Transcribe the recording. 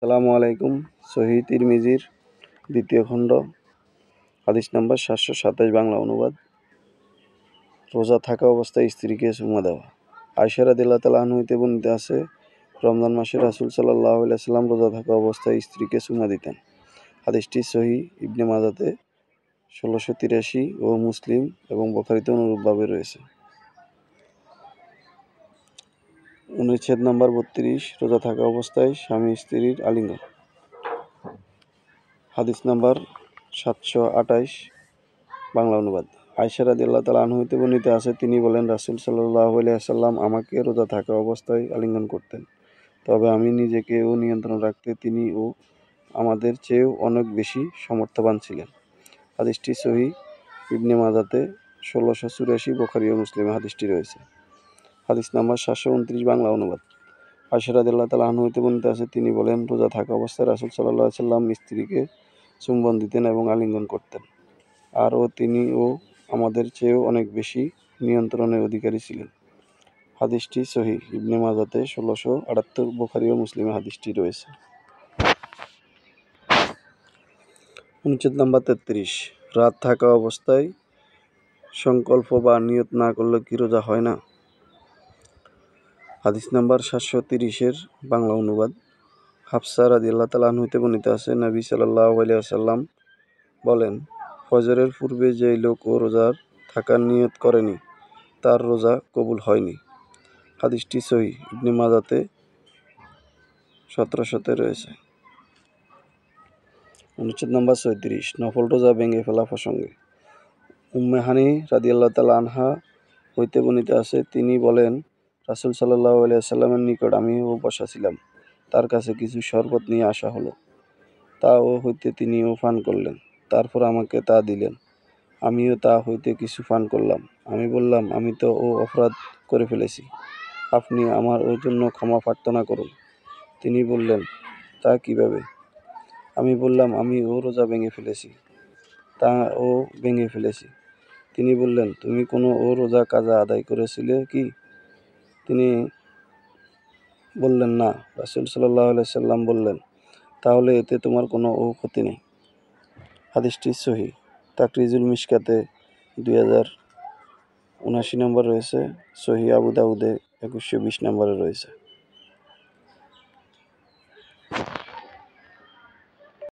আসসালামু আলাইকুম। সহিহ তিরমিজির দ্বিতীয় খণ্ড, হাদিস নাম্বার 727, বাংলা অনুবাদ। রোজা থাকা অবস্থায় স্ত্রীকে চুমা দেওয়া। আয়েশা রাদিয়াল্লাহু তাআলা আনহা হইতে বর্ণিত আছে, রমজান মাসে রাসূল সাল্লাল্লাহু আলাইহি ওয়াসাল্লাম রোজা থাকা অবস্থায় স্ত্রীকে চুমা দিতেন। হাদিসটি সহিহ ইবনে মাজাতে 1683 ও মুসলিম এবং বুখারীতে অনুরূপভাবে রয়েছে। অনুচ্ছেদ নাম্বার 32, রোজা থাকা অবস্থায় স্বামী স্ত্রীর আলিঙ্গন। হাদিস নাম্বার 728, বাংলা অনুবাদ। আয়েশা রাদিয়াল্লাহু তাআলা আনহা হইতে বর্ণিত আছে, তিনি বলেন, রাসূল সাল্লাল্লাহু আলাইহি ওয়াসাল্লাম আমাকে রোজা থাকা অবস্থায় আলিঙ্গন করতেন। তবে আমি নিজেকেও নিয়ন্ত্রণ রাখতে তিনি ও আমাদের চেয়েও অনেক বেশি সামর্থ্যবান ছিলেন। হাদিসটি সহিহ ইবনে মাজাতে 1684, বুখারী ও মুসলিমে হাদিসটি রয়েছে। হাদিস নাম্বার 729, বাংলা অনুবাদ। আয়েশা রাদিয়াল্লাহু তাআলা আনহা হইতে বর্ণিত আছে, তিনি বলেন, রোজা থাকা অবস্থায় রাসূল সাল্লাল্লাহু আলাইহি ওয়াসাল্লাম স্ত্রীকে চুম্বন দিতেন এবং আলিঙ্গন করতেন, আর তিনি ও আমাদের চেয়েও অনেক বেশি নিয়ন্ত্রণের অধিকারী ছিলেন। হাদিসটি সহিহ ইবনে মাজাতে 1678, বুখারী ও মুসলিমে হাদিসটি রয়েছে। অনুচ্ছেদ নাম্বার 33, রাত থাকা অবস্থায় সংকল্প বা নিয়ত না করলে কি রোজা হয় না? হাদিস নাম্বার 730-এর বাংলা অনুবাদ। হাফসা রাদিয়াল্লাহু তাআলা আনহা হইতে বর্ণিত আছে, নবী সাল্লাল্লাহু আলাইহি ওয়াসাল্লাম বলেন, ফজরের পূর্বে যেই লোক ও রোজার থাকার নিয়ত করেনি তার রোজা কবুল হয়নি। হাদিসটি সহিহ ইবনে মাজাতে 1700-তে রয়েছে। অনুচ্ছেদ নাম্বার 36, নফল রোজা ভেঙে ফেলা প্রসঙ্গে। উম্মে হানি রাদিয়াল্লাহু তাআলা আনহা হইতে বর্ণিত আছে, তিনি বলেন, রাসূল সাল্লাল্লাহু আলাইহি ওয়াসাল্লামের নিকট আমিও বসা ছিলাম। তার কাছে কিছু শরবত নিয়ে আসা হলো। তা ও হইতে তিনিও পান করলেন। তারপর আমাকে তা দিলেন। আমিও তা হইতে কিছু পান করলাম। আমি বললাম, আমি তো অপরাধ করে ফেলেছি, আপনি আমার ওর জন্য ক্ষমা প্রার্থনা করুন। তিনি বললেন, তা কিভাবে? আমি বললাম, আমি রোজা ভেঙে ফেলেছি। তিনি বললেন, তুমি কোনো রোজা কাজা আদায় করেছিলে কি? তিনি বললেন, না। রাসূল সাল্লাল্লাহু আলাইহি ওয়াসাল্লাম বললেন, তাহলে এতে তোমার কোনো ক্ষতি নেই। হাদিসটি সহিহ তাকরিজুল মিশকাতে 2079 নম্বর রয়েছে, সহিহ আবু দাউদে 2120 নম্বরে রয়েছে।